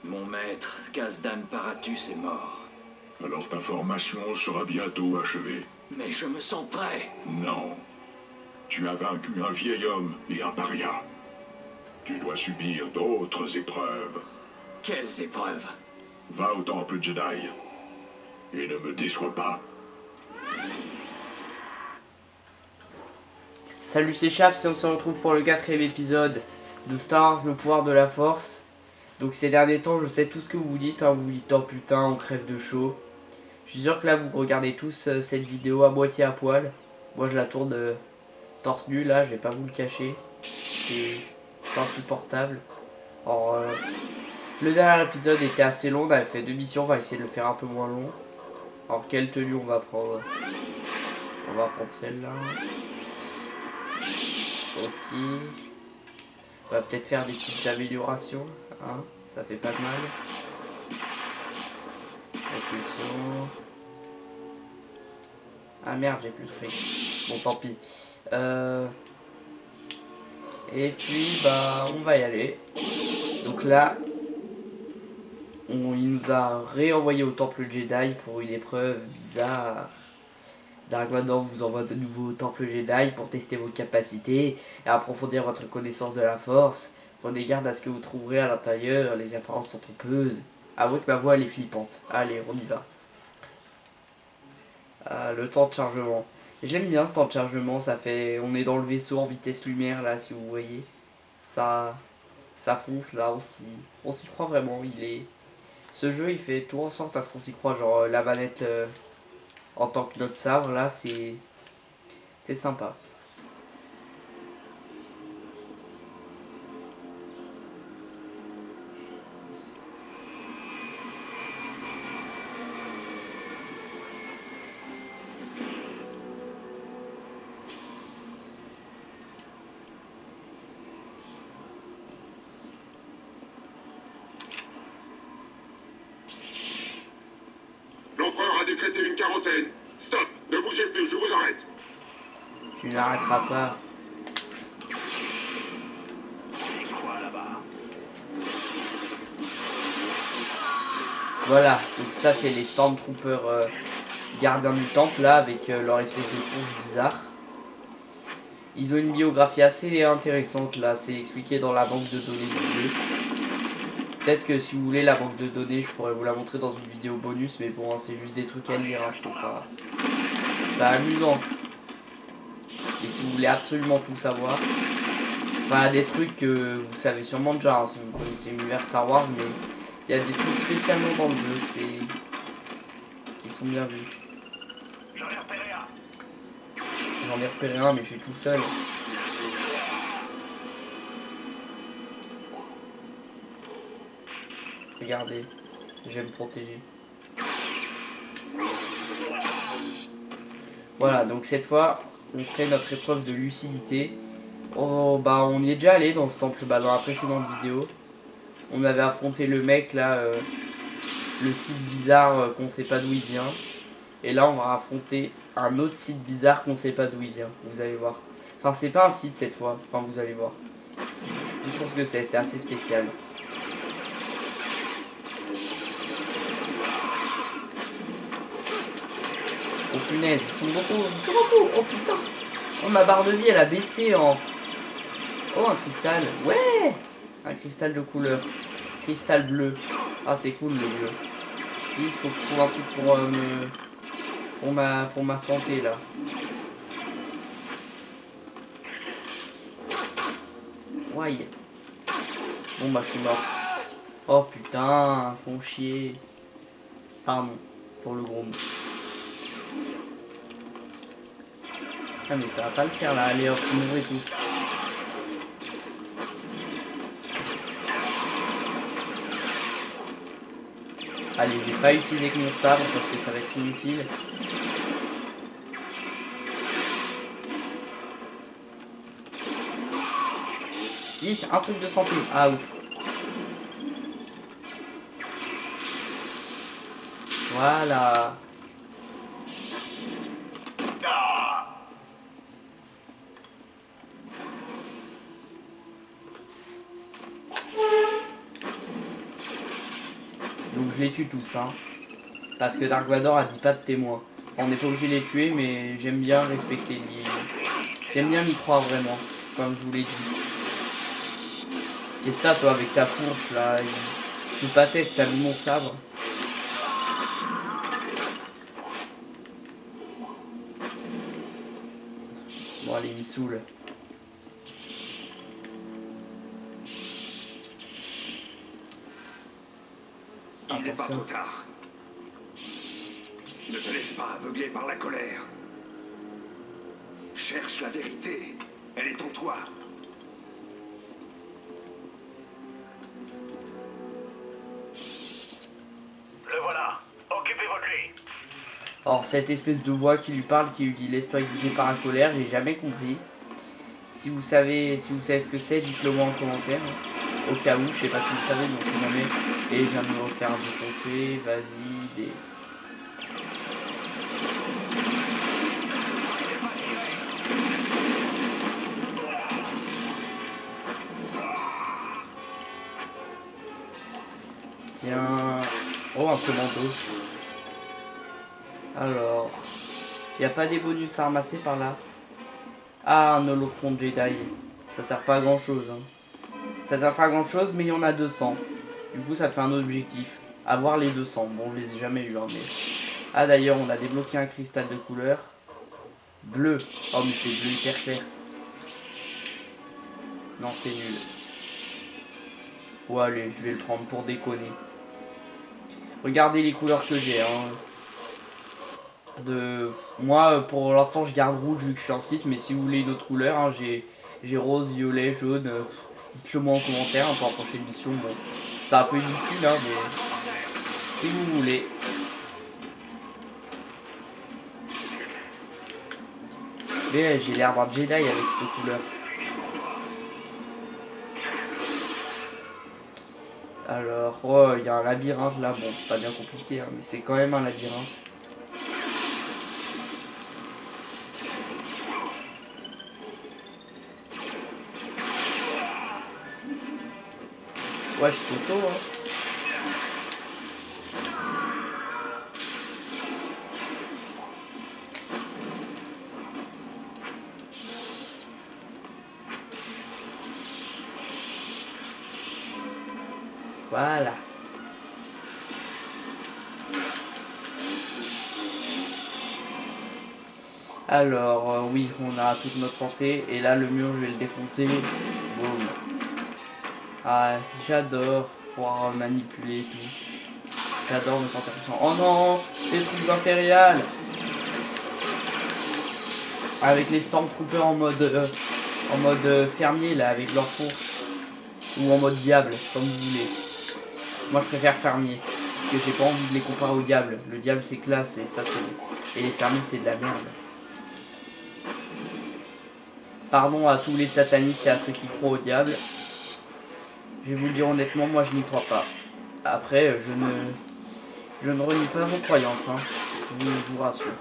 Mon maître, Gazdan Paratus, est mort. Alors ta formation sera bientôt achevée. Mais je me sens prêt. Non. Tu as vaincu un vieil homme et un paria. Tu dois subir d'autres épreuves. Quelles épreuves? Va au temple Jedi. Et ne me déçois pas. Salut, c'est Chaps et on se retrouve pour le 4ème épisode de Star Wars, le pouvoir de la force. Donc ces derniers temps, je sais tout ce que vous dites, hein. Vous dites oh putain, on crève de chaud. Je suis sûr que là vous regardez tous cette vidéo à moitié à poil. Moi je la tourne torse nu là, je vais pas vous le cacher. C'est insupportable. Alors le dernier épisode était assez long, on avait fait 2 missions, on va essayer de le faire un peu moins long. Alors quelle tenue on va prendre? On va prendre celle-là. Ok. On va peut-être faire des petites améliorations. Hein, ça fait pas de mal. Impulsion. Ah merde, j'ai plus de fric. Bon, tant pis. Et puis, bah, on va y aller. Donc là, il nous a réenvoyé au temple Jedi pour une épreuve bizarre. Dark Vador vous envoie de nouveau au temple Jedi pour tester vos capacités et approfondir votre connaissance de la force. Prenez garde à ce que vous trouverez à l'intérieur, les apparences sont trompeuses. Avouez que ma voix elle est flippante. Allez, on y va. Le temps de chargement. J'aime bien ce temps de chargement, ça fait. On est dans le vaisseau en vitesse lumière là, si vous voyez. Ça fonce là, on s'y croit vraiment. Ce jeu il fait tout en sorte à ce qu'on s'y croit. Genre la manette en tant que notre sabre là, c'est sympa. L'empereur a décrété une quarantaine. Stop, ne bougez plus, je vous arrête. Tu n'arrêteras pas. C'est quoi là-bas? Voilà, donc ça c'est les Stormtroopers gardiens du temple là avec leur espèce de fourche bizarre. Ils ont une biographie assez intéressante là, c'est expliqué dans la banque de données du jeu. Peut-être que si vous voulez la banque de données, je pourrais vous la montrer dans une vidéo bonus, mais bon, hein, c'est juste des trucs à lire, hein, c'est pas amusant. Et si vous voulez absolument tout savoir, enfin des trucs que vous savez sûrement déjà, hein, si vous connaissez l'univers Star Wars, mais il y a des trucs spécialement dans le jeu, qui sont bien vus. J'en ai repéré un. J'en ai repéré un, mais je suis tout seul. Regardez, je vais me protéger. Voilà, donc cette fois, on fait notre épreuve de lucidité. On y est déjà allé dans ce temple, dans la précédente vidéo. On avait affronté le mec là, le site bizarre qu'on sait pas d'où il vient. Et là, on va affronter un autre site bizarre qu'on sait pas d'où il vient. Vous allez voir. Enfin, c'est pas un site cette fois. Enfin, vous allez voir. Je pense que c'est assez spécial. Oh punaise, ils sont beaucoup, oh putain. Oh, ma barre de vie elle a baissé en... Oh, un cristal, ouais. Un cristal de couleur. Cristal bleu. Ah, c'est cool le bleu. Il faut que je trouve un truc pour ma santé là. Ouais. Bon bah je suis mort. Oh putain, font chier. Pardon pour le gros mot. Ah mais ça va pas le faire là, allez hop, mourrez tous. Allez, j'ai pas utilisé que mon sabre parce que ça va être inutile. Vite, un truc de santé. Ah ouf. Voilà. Donc je les tue tous, hein. Parce que Dark Vador a dit pas de témoins. Enfin, on n'est pas obligé de les tuer, mais j'aime bien respecter les... J'aime bien y croire vraiment, comme je vous l'ai dit. Qu'est-ce que t'as toi avec ta fourche là? Tu peux pas tester, t'as vu mon sabre? Bon allez, il me saoule. Il n'est pas Attention. trop tard. Ne te laisse pas aveugler par la colère. Cherche la vérité. Elle est en toi. Le voilà. Occupez-vous de lui. Alors cette espèce de voix qui lui parle, qui lui dit laisse-toi guider par la colère, j'ai jamais compris. Si vous savez ce que c'est, dites-le moi en commentaire. Au cas où, je sais pas si vous savez, donc c'est nommé. Et je viens de me refaire défoncer, vas-y, des... Tiens... Oh, un commando. Alors... Y a pas des bonus à ramasser par là? Ah, un holocron Jedi. Ça sert pas à grand chose. Hein. Ça sert pas à grand chose, mais il y en a 200. Du coup, ça te fait un objectif. Avoir les 200. Bon, je les ai jamais eu, hein, mais... Ah, d'ailleurs, on a débloqué un cristal de couleur. Bleu. Oh, mais c'est bleu hyper clair. Non, c'est nul. Ouais, allez, je vais le prendre pour déconner. Regardez les couleurs que j'ai, hein. Moi, pour l'instant, je garde rouge vu que je suis en site, mais si vous voulez une autre couleur, hein, j'ai rose, violet, jaune. Dites-le moi en commentaire hein, pour la prochaine mission. Bon, c'est un peu inutile, hein, mais si vous voulez. Mais j'ai l'air d'un Jedi avec cette couleur. Alors, oh, il y a un labyrinthe là. Bon, c'est pas bien compliqué, hein, mais c'est quand même un labyrinthe. Ouais, je suis auto, hein. Voilà. Alors, oui, on a toute notre santé. Et là, le mur, je vais le défoncer. Boum. Ah, j'adore pouvoir manipuler et tout. J'adore me sentir puissant. Oh non, les troupes impériales. Avec les Stormtroopers en mode fermier, là, avec leur fourche. Ou en mode diable, comme vous voulez. Moi, je préfère fermier. Parce que j'ai pas envie de les comparer au diable. Le diable, c'est classe et ça, c'est... Et les fermiers, c'est de la merde. Pardon à tous les satanistes et à ceux qui croient au diable. Je vais vous le dire honnêtement, moi je n'y crois pas. Après, je ne renie pas vos croyances, hein. Je vous rassure.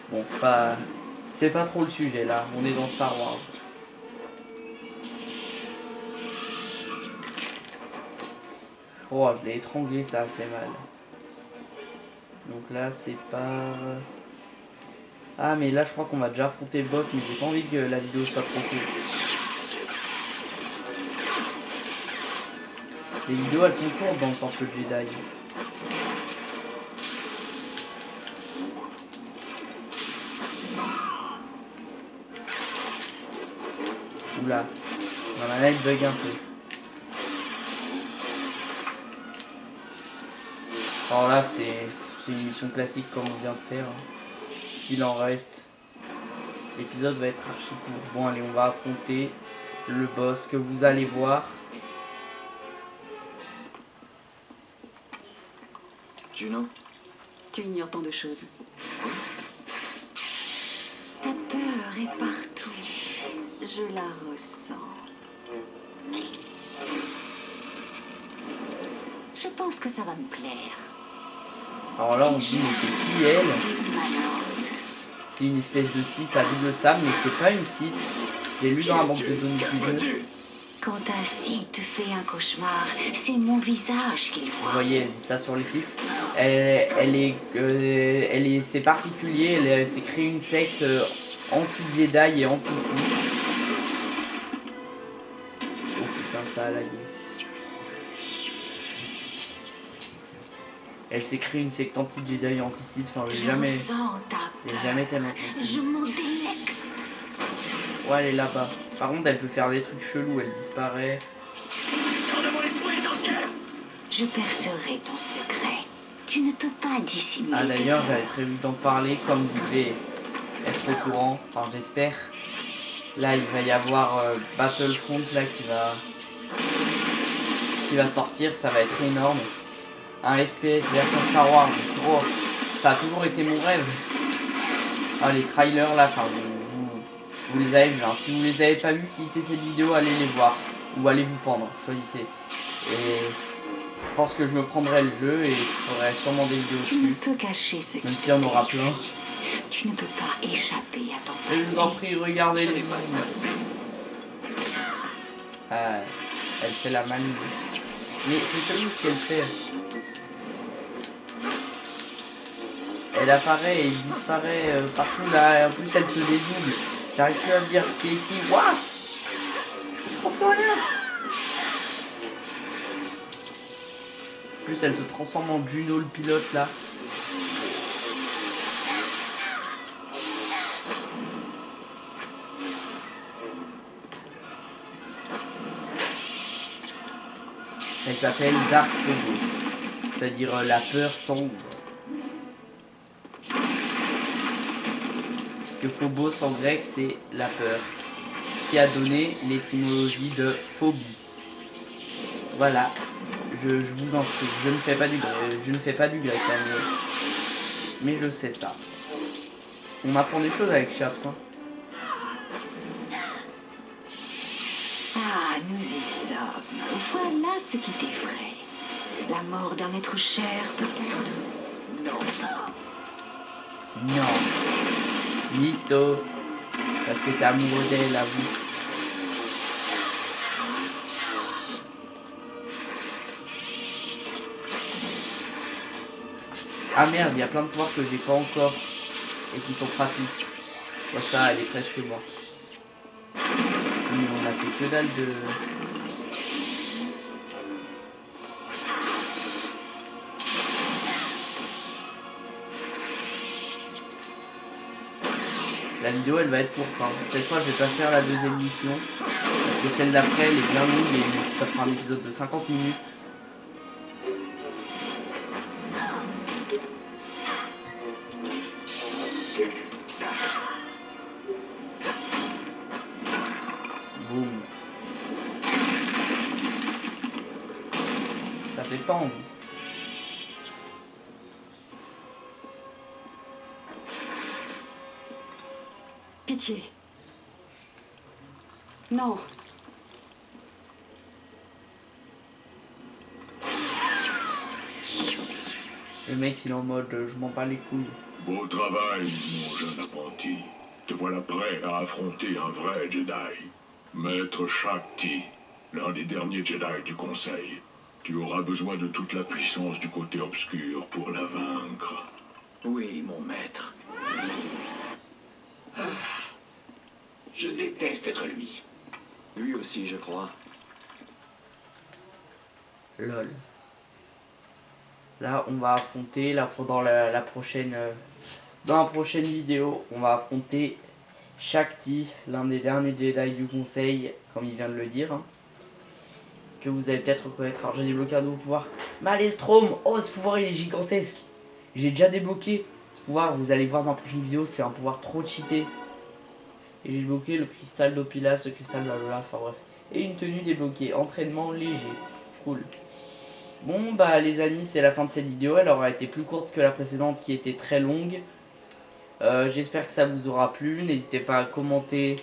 Bon, c'est pas trop le sujet là, on est dans Star Wars. Oh, je l'ai étranglé, ça a fait mal. Donc là, c'est pas... Ah, mais là, je crois qu'on va déjà affronter le boss, mais j'ai pas envie que la vidéo soit trop courte. Les vidéos, elles sont courtes dans le temple Jedi. Oula, ma manette bug un peu. Alors là, c'est une mission classique comme on vient de faire. Ce qu'il en reste. L'épisode va être archi court. Bon, allez, on va affronter le boss que vous allez voir. Juno, Tu ignores tant de choses. Ta peur est partout. Je la ressens. Je pense que ça va me plaire. Alors là, on se dit, mais c'est qui elle? C'est une espèce de site à double sable, mais c'est pas une site. J'ai lu dans la banque de données. Quand un site fait un cauchemar, c'est mon visage qu'il Vous voit. voyez, elle dit ça sur les sites. C'est particulier, elle s'est créée une secte anti-Jedi et anti-Sith. Oh putain, ça a lagué. Elle s'est créée une secte anti-Jedi et anti-Sith. Enfin, Je j'ai jamais ressens ta peur. tellement compris. Je m'en délecte. Ouais, elle est là-bas. Par contre, elle peut faire des trucs chelous, elle disparaît. Je percerai ton secret. Tu ne peux pas dissimuler. Ah d'ailleurs, tes j'avais peurs. prévu d'en parler, comme vous devez être au courant, enfin j'espère. Là, il va y avoir Battlefront là qui va sortir, ça va être énorme. Un FPS version Star Wars. Oh, ça a toujours été mon rêve. Ah, les trailers là, enfin vous les avez vus. Hein. Si vous les avez pas vus, quittez cette vidéo, allez les voir. Ou allez vous pendre, choisissez. Et je pense que je me prendrai le jeu et je ferai sûrement des vidéos Tu ne dessus. peux cacher ce Même qui s'il y en aura plein. Tu ne peux pas échapper à ton Et je vous en passé. prie, regardez les mains. Ah, elle fait la manie. Mais c'est chelou ce qu'elle fait. Elle apparaît et disparaît partout là. Et en plus, elle se dédouble. J'arrive plus à me dire qui est qui. What? Je comprends plus rien. En plus, elle se transforme en Juno le pilote là. Elle s'appelle Dark Phobos, c'est-à-dire la peur sombre. Parce que Phobos en grec c'est la peur, qui a donné l'étymologie de phobie. Voilà, je vous instruis. Je ne fais pas du grec, hein, mais je sais ça. On apprend des choses avec Chaps. Hein. Ah, nous y sommes. Voilà ce qui t'effraie. La mort d'un être cher, peut-être? Non. Non. Mytho. Parce que t'es amoureux d'elle, avoue. Ah merde, il y a plein de pouvoirs que j'ai pas encore et qui sont pratiques. Bon, ça, elle est presque morte. Mais on a fait que dalle de... La vidéo elle va être courte. Hein. Cette fois je vais pas faire la deuxième mission. Parce que celle d'après elle est bien longue et ça fera un épisode de 50 minutes. Boum. Ça fait pas envie. Pitié. Non. Le mec il est en mode je m'en bats les couilles. Beau travail, mon jeune apprenti. Te voilà prêt à affronter un vrai Jedi. Maître Shakti, l'un des derniers Jedi du Conseil. Tu auras besoin de toute la puissance du côté obscur pour la vaincre. Oui, mon maître. Je déteste être lui. Lui aussi, je crois. Lol. Là on va affronter, là dans la prochaine vidéo, on va affronter Shakti, l'un des derniers Jedi du Conseil, comme il vient de le dire. Hein, que vous allez peut-être reconnaître. Alors j'ai débloqué un nouveau pouvoir. Malestrom. Oh ce pouvoir il est gigantesque. J'ai déjà débloqué ce pouvoir, vous allez voir dans la prochaine vidéo, c'est un pouvoir trop cheaté. Et j'ai débloqué le cristal d'Opilas, le cristal blablabla, enfin bref. Et une tenue débloquée, entraînement léger. Cool. Bon bah les amis, c'est la fin de cette vidéo, elle aura été plus courte que la précédente qui était très longue. J'espère que ça vous aura plu, n'hésitez pas à commenter,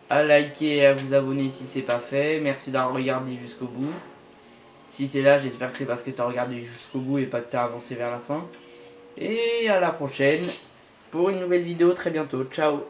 à liker et à vous abonner si c'est pas fait. Merci d'avoir regardé jusqu'au bout. Si t'es là, j'espère que c'est parce que t'as regardé jusqu'au bout et pas que t'as avancé vers la fin. Et à la prochaine pour une nouvelle vidéo très bientôt. Ciao.